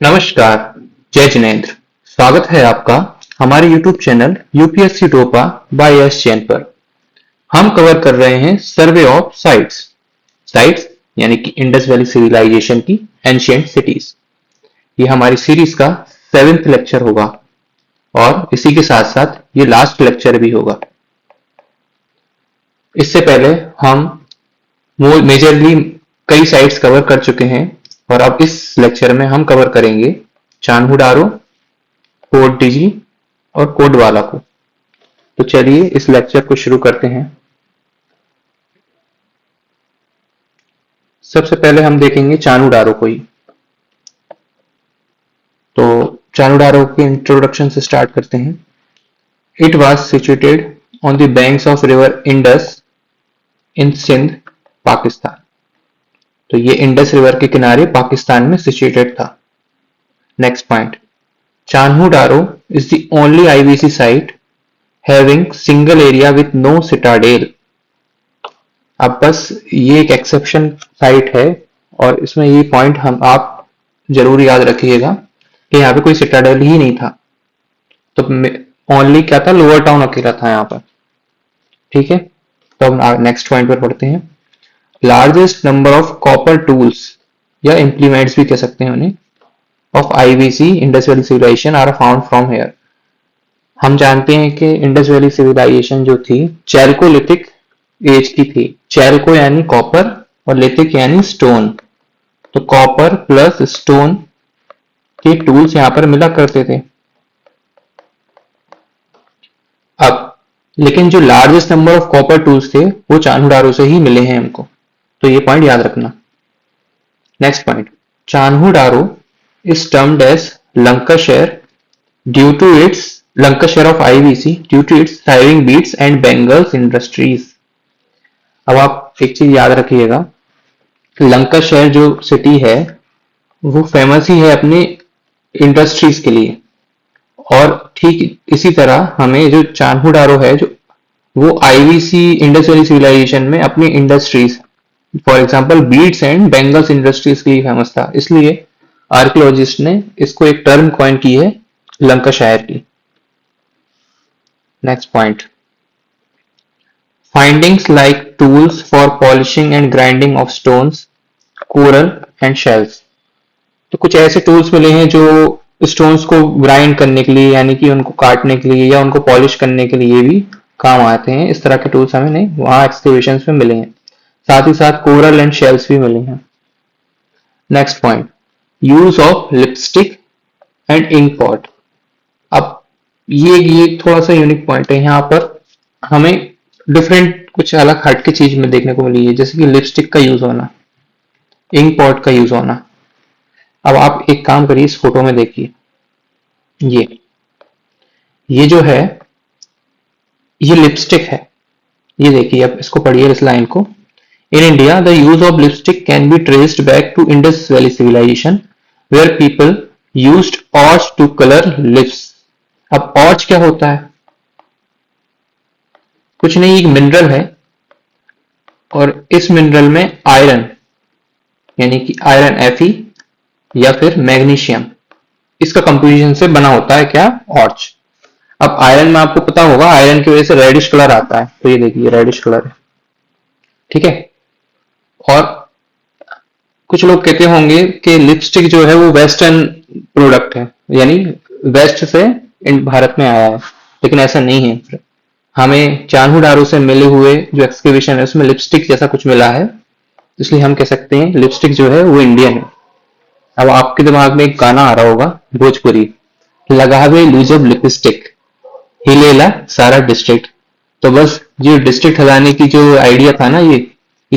नमस्कार, जय जिनेंद्र। स्वागत है आपका हमारे YouTube चैनल यूपीएससी टोपा बाय यश जैन पर। हम कवर कर रहे हैं सर्वे ऑफ साइट्स। साइट्स यानी कि इंडस वैली सिविलाइजेशन की एंशिएंट सिटीज। ये हमारी सीरीज का 7th लेक्चर होगा और इसी के साथ साथ ये लास्ट लेक्चर भी होगा। इससे पहले हम मेजरली कई साइट्स कवर कर चुके हैं और अब इस लेक्चर में हम कवर करेंगे चान्हू-डारो, कोट डिजी और कोडवाला को। तो चलिए इस लेक्चर को शुरू करते हैं। सबसे पहले हम देखेंगे चान्हू-डारो को ही। तो चान्हू-डारो के इंट्रोडक्शन से स्टार्ट करते हैं। It was situated on the banks of river Indus in Sindh, Pakistan. तो ये इंडस रिवर के किनारे पाकिस्तान में सिचुएटेड था। Next point, Chanhudaro is the only IVC site having single area with no citadel. अब बस ये एक एक्सेप्शन साइट है और इसमें ये पॉइंट आप जरूर याद रखिएगा कि यहाँ पे कोई सिटाडेल ही नहीं था। तो ओनली क्या था, लोअर टाउन अकेला था यहाँ पर। ठीक है, तो अब नेक्स्ट पॉइंट पर पढ़ते हैं। Largest number of copper tools या इंप्लीमेंट्स भी कह सकते हैं उन्हें of IVC Indus valley civilization are found from here. हम जानते हैं कि इंडस वैली सिविलाइजेशन जो थी चैल्कोलिथिक एज की थी। चैल्को यानी कॉपर और लिथिक यानी स्टोन। तो कॉपर प्लस स्टोन के टूल्स यहां पर मिला करते थे। अब लेकिन जो largest number of copper tools थे वो चान्हू-डारो से ही मिले हैं हमको, तो ये पॉइंट याद रखना। Next point, Chanhudaro is termed as Lancashire due to its Lancashire of IVC due to its thriving beads and bangles industries. अब आप एक चीज याद रखिएगा, लंकाशायर जो सिटी है वो फेमस ही है अपने इंडस्ट्रीज के लिए। और ठीक इसी तरह हमें जो चान्हू-डारो है जो वो आईवीसी इंडस वैली सिविलाइजेशन में अपनी industries, for example beads and bangles industries की फेमस था। इसलिए आर्कियोलॉजिस्ट ने इसको एक टर्म कॉइन की है लंकाशायर की। Next point, findings like tools for polishing and grinding of stones, coral and shells. तो कुछ ऐसे टूल्स मिले हैं जो स्टोन्स को ग्राइंड करने के लिए यानी कि उनको काटने के लिए या उनको पॉलिश करने के लिए भी काम आते हैं। इस तरह के टूल्स हमें नहीं वहां एक्सकैवेशंस में मिले हैं। साथ ही साथ कोरल एंड शेल्स भी मिले हैं। Next point, use of lipstick and ink pot. अब ये थोड़ा सा यूनिक पॉइंट है। यहाँ पर हमें डिफरेंट कुछ अलग हट की चीज में देखने को मिली है, जैसे कि लिपस्टिक का यूज होना, इंक पॉट का यूज होना। अब आप एक काम करिए, इस फोटो में देखिए, ये जो है ये लिपस्टिक है। ये देखिए, अब इसको पढ़िए इस लाइन को। In India, the use of lipstick can be traced back to Indus Valley civilization, where people used orch to color lips. अब orch क्या होता है? कुछ नहीं, एक मिनरल है और इस मिनरल में आयरन यानी कि आयरन Fe या फिर मैग्नीशियम, इसका कंपोजिशन से बना होता है क्या, ऑर्च। अब आयरन में आपको पता होगा आयरन की वजह से रेडिश कलर आता है। तो ये देखिए रेडिश कलर है। ठीक है, और कुछ लोग कहते होंगे कि लिपस्टिक जो है वो वेस्टर्न प्रोडक्ट है, यानी वेस्ट से भारत में आया है, लेकिन ऐसा नहीं है। हमें चान्हू-डारो से मिले हुए जो एक्सकेवेशन है उसमें लिपस्टिक जैसा कुछ मिला है, इसलिए हम कह सकते हैं लिपस्टिक जो है वो इंडियन है। अब आपके दिमाग में एक गाना आ रहा होगा भोजपुरी, लगावे लूजब लिपस्टिक हिलेला सारा डिस्ट्रिक्ट। तो बस ये डिस्ट्रिक्ट हिलाने की जो आइडिया था ना, ये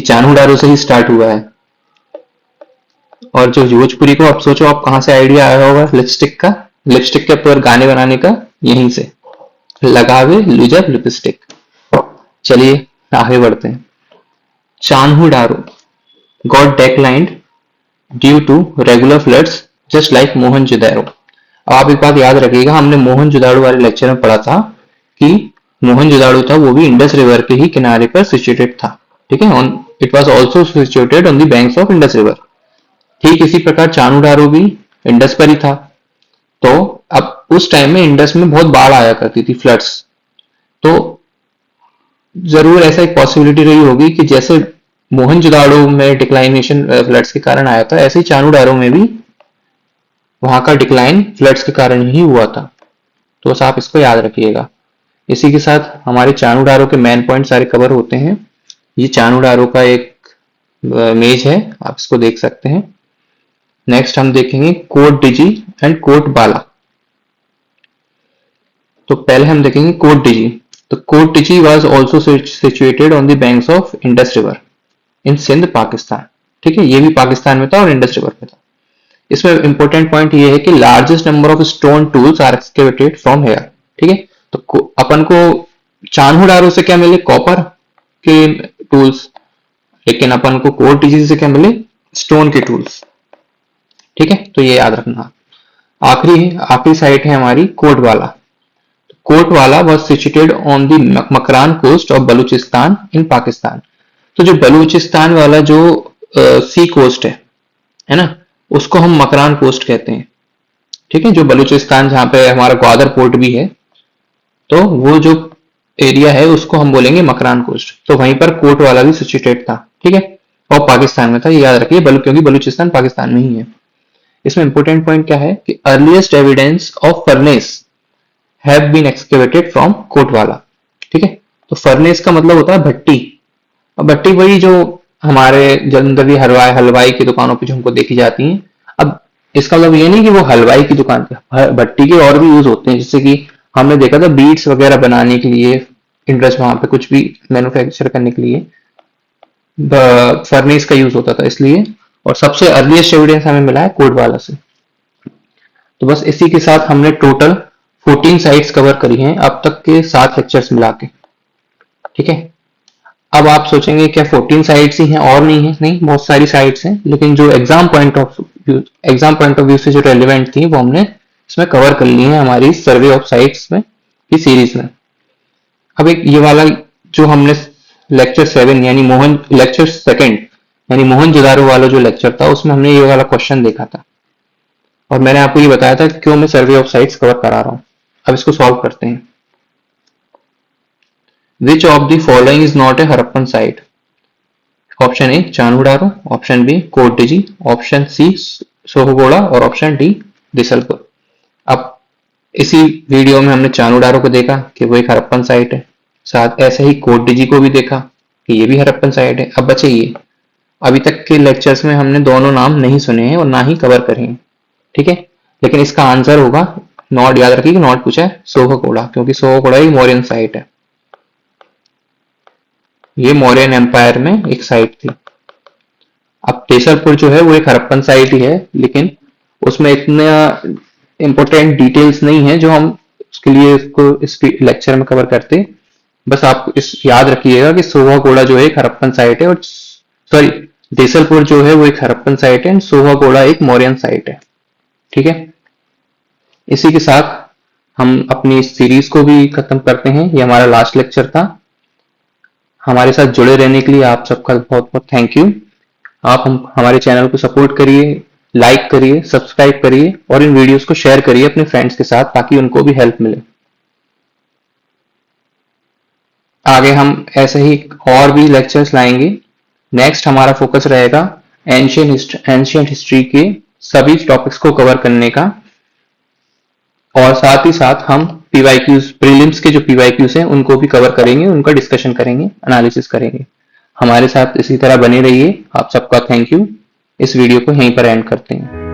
चान्हू-डारो से ही स्टार्ट हुआ है। और जो भोजपुरी को आप सोचो, आप कहां से आइडिया आया होगा लिपस्टिक का, लिपस्टिक के ऊपर गाने बनाने का, यहीं से, लगावे लुजब लिपस्टिक। चलिए आगे बढ़ते हैं। Chanhudaro got declined due to regular floods just like Mohenjodaro. आप एक बात याद रखिएगा, हमने मोहनजोदड़ो वाले लेक्चर में पढ़ा था कि मोहनजोदड़ो था वो भी इंडस रिवर के ही किनारे पर सिचुएटेड था। ठीक है, it was also situated on the banks of Indus river. ठीक इसी प्रकार चान्हू-डारो भी इंडस पर ही था। तो अब उस टाइम में इंडस में बहुत बाढ़ आया करती थी, फ्लड्स। तो जरूर ऐसा एक पॉसिबिलिटी रही होगी कि जैसे मोहनजोदाड़ो में डिक्लाइनेशन फ्लड्स के कारण आया था, ऐसे ही चाणूडारो में भी वहां का डिक्लाइन फ्लड्स के कारण ही हुआ था। तो बस आप इसको याद रखिएगा। इसी के साथ हमारे चाणूडारो के मेन पॉइंट सारे कवर होते हैं। ये चाणूडारो का एक इमेज है, आप इसको देख सकते हैं। नेक्स्ट हम देखेंगे कोट डिजी एंड कोट बाला। तो पहले हम देखेंगे कोट डिजी। तो Kot Diji was also situated on the banks of Indus river in Sindh, Pakistan. ठीक है, ये भी पाकिस्तान में था और इंडस रिवर पे था। इसमें इंपॉर्टेंट पॉइंट ये है कि largest number of stone tools are excavated from here. ठीक है, तो अपन को चाणूडारो से क्या मिले? कॉपर के टूल्स, लेकिन अपन को कोट डिजी से क्या मिले? स्टोन के टूल्स। ठीक है, तो ये याद रखना। आखिरी साइट है हमारी Kotwala. Kotwala was situated on the Makran coast of Balochistan in Pakistan. तो जो बलूचिस्तान वाला जो सी कोस्ट है ना, उसको हम मकरान कोस्ट कहते हैं। ठीक है, जो बलूचिस्तान जहां पे हमारा ग्वादर पोर्ट भी है, तो वो जो एरिया है उसको हम बोलेंगे मकरान कोस्ट। तो वहीं पर कोटवाला भी सिचुएटेड था। ठीक है, और पाकिस्तान में था, ये याद रखिए, क्योंकि बलूचिस्तान पाकिस्तान में ही है। इसमें इंपोर्टेंट पॉइंट क्या है कि earliest evidence of furnace have been excavated from Kotbala. ठीक है, तो फर्नेस का मतलब होता है भट्टी। और भट्टी वही जो हमारे जनरली हलवाई की दुकानों पे जो हमको देखी जाती हैं। अब इसका मतलब ये नहीं कि वो हलवाई की दुकान पे, भट्टी के और भी यूज होते हैं। जैसे कि हमने देखा था बीड्स वगैरह बनाने के लिए, इंडस वहां पे कुछ भी मैन्युफैक्चर करने के लिए फर्नेस का यूज होता था, इसलिए। और सबसे अर्लीस्ट एविडेंस हमें मिला है कोटवाला से। तो बस इसी के साथ हमने टोटल 14 साइट्स कवर करी हैं अब तक के 7 लेक्चर्स मिला के। ठीक है, अब आप सोचेंगे क्या 14 साइट्स ही हैं और नहीं है? नहीं, बहुत सारी साइट्स हैं, लेकिन जो एग्जाम पॉइंट ऑफ व्यू से जो रेलिवेंट थी वो हमने इसमें कवर कर ली है हमारी सर्वे ऑफ साइट्स में की सीरीज में। अब एक ये वाला जो हमने लेक्चर 7 यानी लेक्चर सेकंड यानी मोहनजोदारो वाला जो लेक्चर था, उसमें हमने ये वाला क्वेश्चन देखा था और मैंने आपको ये बताया था क्यों मैं सर्वे ऑफ साइट्स कवर करा रहा हूं। अब इसको सॉल्व करते हैं। Which of the following is not a Harappan site? Option A Chanhudaro, option B Kotdiji, option C Sohgaura और ऑप्शन डी दिसलपुर। अब इसी वीडियो में हमने चाणूडारो को देखा कि वो एक हरप्पन साइट है, साथ ऐसे ही कोटडिजी को भी देखा कि ये भी हरप्पन साइट है। अब बचे ये, अभी तक के लेक्चर्स में हमने दोनों नाम नहीं सुने हैं और ना ही कवर करे हैं। ठीक है, लेकिन इसका आंसर होगा, नॉट याद रखिए, नॉट पूछा है सोहगोड़ा, क्योंकि सोहगोड़ा एक मौर्यन साइट है। ये मौर्यन एम्पायर में एक साइट थी। अब देसलपुर जो है वो एक हरप्पन साइट ही है, लेकिन उसमें इतना इंपॉर्टेंट डिटेल्स नहीं है जो हम उसके लिए इसको इस लेक्चर में कवर करते। बस आप इस याद रखिएगा कि सोहागोड़ा जो है एक हरप्पन साइट है, और सॉरी देसलपुर जो है वो एक हरप्पन साइट है, सोहागोड़ा एक मौर्यन साइट है। ठीक है, इसी के साथ हम अपनी सीरीज को भी खत्म करते हैं। ये हमारा लास्ट लेक्चर था। हमारे साथ जुड़े रहने के लिए आप सबका बहुत बहुत थैंक यू। आप हमारे चैनल को सपोर्ट करिए, लाइक करिए, सब्सक्राइब करिए और इन वीडियोस को शेयर करिए अपने फ्रेंड्स के साथ, ताकि उनको भी हेल्प मिले। आगे हम ऐसे ही और भी लेक्चर्स लाएंगे। नेक्स्ट हमारा फोकस रहेगा एंशिएंट हिस्ट्री के सभी टॉपिक्स को कवर करने का, और साथ ही साथ हम पीवाईक्यूज, प्रीलिम्स के जो पीवाईक्यूज हैं उनको भी कवर करेंगे, उनका डिस्कशन करेंगे, एनालिसिस करेंगे। हमारे साथ इसी तरह बने रहिए। आप सबका थैंक यू। इस वीडियो को यहीं पर एंड करते हैं।